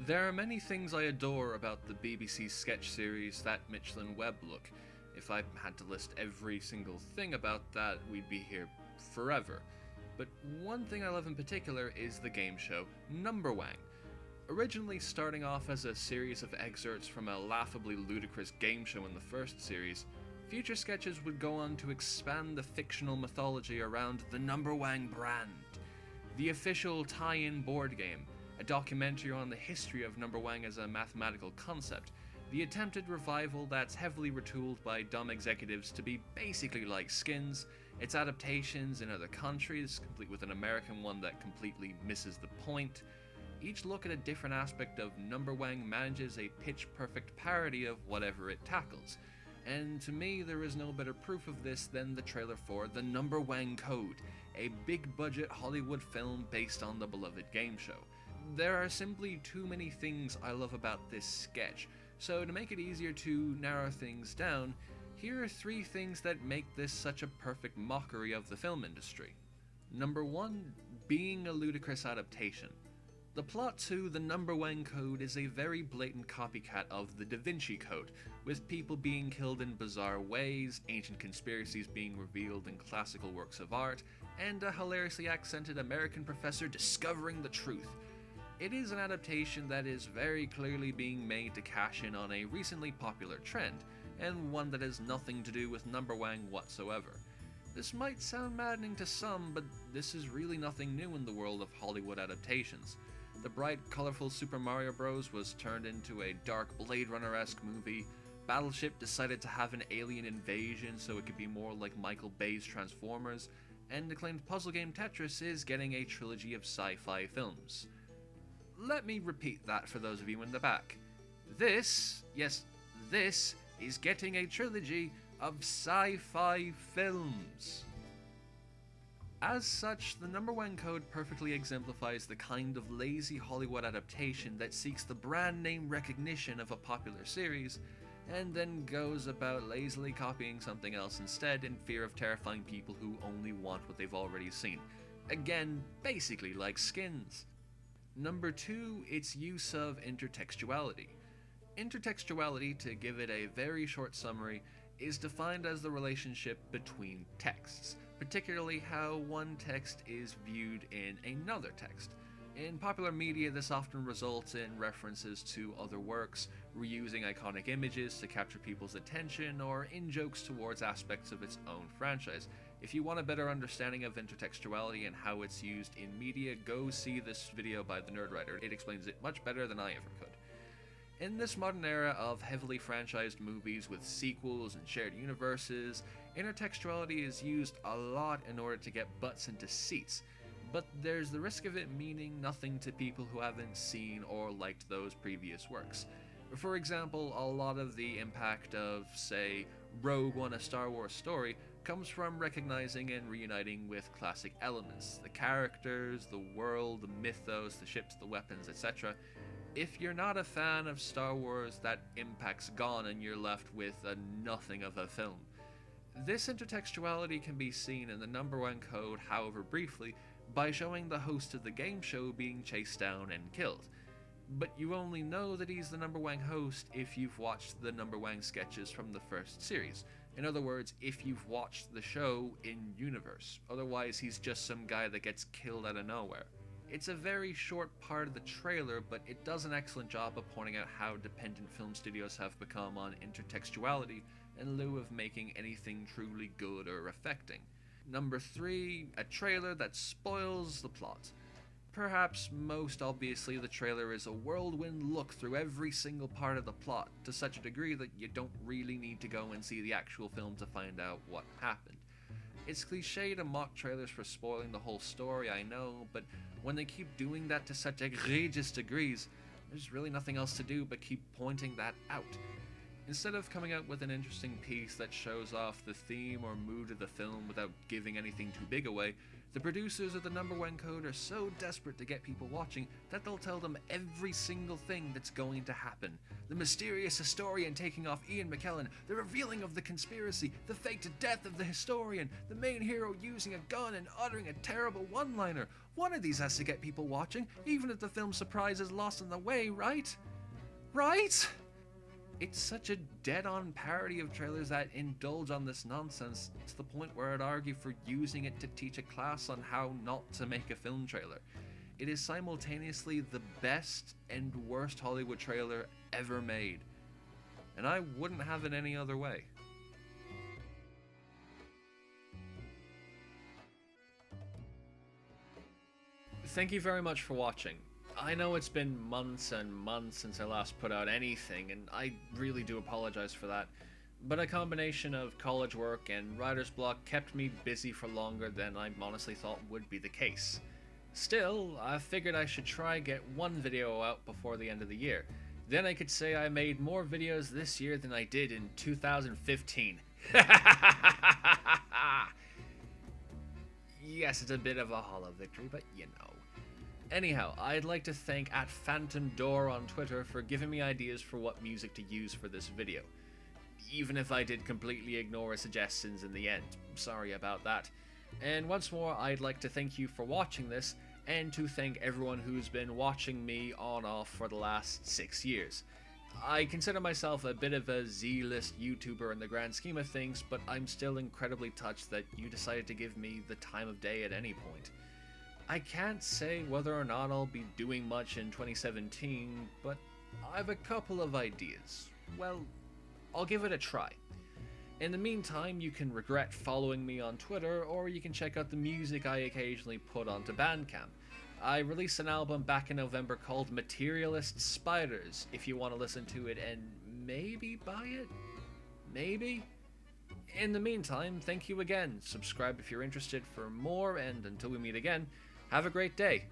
There are many things I adore about the BBC sketch series That Michelin Webb look. If I had to list every single thing about that, we'd be here forever. But one thing I love in particular is the game show Numberwang. Originally starting off as a series of excerpts from a laughably ludicrous game show in the first series, future sketches would go on to expand the fictional mythology around the Numberwang brand, the official tie-in board game, a documentary on the history of Numberwang as a mathematical concept, the attempted revival that's heavily retooled by dumb executives to be basically like Skins, its adaptations in other countries, complete with an American one that completely misses the point. Each look at a different aspect of Numberwang manages a pitch-perfect parody of whatever it tackles. And to me, there is no better proof of this than the trailer for the Numberwang Code, a big-budget Hollywood film based on the beloved game show. There are simply too many things I love about this sketch, so to make it easier to narrow things down, here are 3 things that make this such a perfect mockery of the film industry. Number 1, being a ludicrous adaptation. The plot to the Numberwang Code is a very blatant copycat of the Da Vinci Code, with people being killed in bizarre ways, ancient conspiracies being revealed in classical works of art, and a hilariously accented American professor discovering the truth. It is an adaptation that is very clearly being made to cash in on a recently popular trend, and one that has nothing to do with Numberwang whatsoever. This might sound maddening to some, but this is really nothing new in the world of Hollywood adaptations. The bright, colorful Super Mario Bros. Was turned into a dark Blade Runner-esque movie, Battleship decided to have an alien invasion so it could be more like Michael Bay's Transformers, and acclaimed puzzle game Tetris is getting a trilogy of sci-fi films. Let me repeat that for those of you in the back. This, yes, this is getting a trilogy of sci-fi films. As such, the Numberwang Code perfectly exemplifies the kind of lazy Hollywood adaptation that seeks the brand name recognition of a popular series, and then goes about lazily copying something else instead in fear of terrifying people who only want what they've already seen. Again, basically like Skins. Number 2, its use of intertextuality. Intertextuality, to give it a very short summary, is defined as the relationship between texts, particularly how one text is viewed in another text. In popular media, this often results in references to other works, reusing iconic images to capture people's attention, or in-jokes towards aspects of its own franchise. If you want a better understanding of intertextuality and how it's used in media, go see this video by the Nerdwriter. It explains it much better than I ever could. In this modern era of heavily franchised movies with sequels and shared universes, intertextuality is used a lot in order to get butts into seats, but there's the risk of it meaning nothing to people who haven't seen or liked those previous works. For example, a lot of the impact of, say, Rogue One: A Star Wars Story comes from recognizing and reuniting with classic elements, the characters, the world, the mythos, the ships, the weapons, etc. If you're not a fan of Star Wars, that impact's gone and you're left with a nothing of a film. This intertextuality can be seen in the Numberwang Code, however briefly, by showing the host of the game show being chased down and killed. But you only know that he's the Numberwang host if you've watched the Numberwang sketches from the first series. In other words, if you've watched the show in universe. Otherwise, he's just some guy that gets killed out of nowhere. It's a very short part of the trailer, but it does an excellent job of pointing out how dependent film studios have become on intertextuality in lieu of making anything truly good or affecting. Number 3, a trailer that spoils the plot. Perhaps most obviously, the trailer is a whirlwind look through every single part of the plot, to such a degree that you don't really need to go and see the actual film to find out what happened. It's cliché to mock trailers for spoiling the whole story, I know, but when they keep doing that to such egregious degrees, there's really nothing else to do but keep pointing that out. Instead of coming out with an interesting piece that shows off the theme or mood of the film without giving anything too big away, The producers of the Numberwang Code are so desperate to get people watching that they'll tell them every single thing that's going to happen. The mysterious historian taking off Ian McKellen, the revealing of the conspiracy, the faked death of the historian, the main hero using a gun and uttering a terrible one-liner. One of these has to get people watching, even if the film's surprise is lost on the way, right? Right? It's such a dead-on parody of trailers that indulge on this nonsense to the point where I'd argue for using it to teach a class on how not to make a film trailer. It is simultaneously the best and worst Hollywood trailer ever made, and I wouldn't have it any other way. Thank you very much for watching. I know it's been months and months since I last put out anything, and I really do apologize for that, but a combination of college work and writer's block kept me busy for longer than I honestly thought would be the case. Still, I figured I should try get one video out before the end of the year. Then I could say I made more videos this year than I did in 2015. Yes, it's a bit of a hollow victory, but you know. Anyhow, I'd like to thank @PhantomDoor on Twitter for giving me ideas for what music to use for this video. Even if I did completely ignore his suggestions in the end, sorry about that. And once more, I'd like to thank you for watching this, and to thank everyone who's been watching me on-off for the last 6 years. I consider myself a bit of a Z-list YouTuber in the grand scheme of things, but I'm still incredibly touched that you decided to give me the time of day at any point. I can't say whether or not I'll be doing much in 2017, but I have a couple of ideas. Well, I'll give it a try. In the meantime, you can regret following me on Twitter, or you can check out the music I occasionally put onto Bandcamp. I released an album back in November called Materialist Spiders, if you want to listen to it and maybe buy it? Maybe? In the meantime, thank you again. Subscribe if you're interested for more, and until we meet again, have a great day.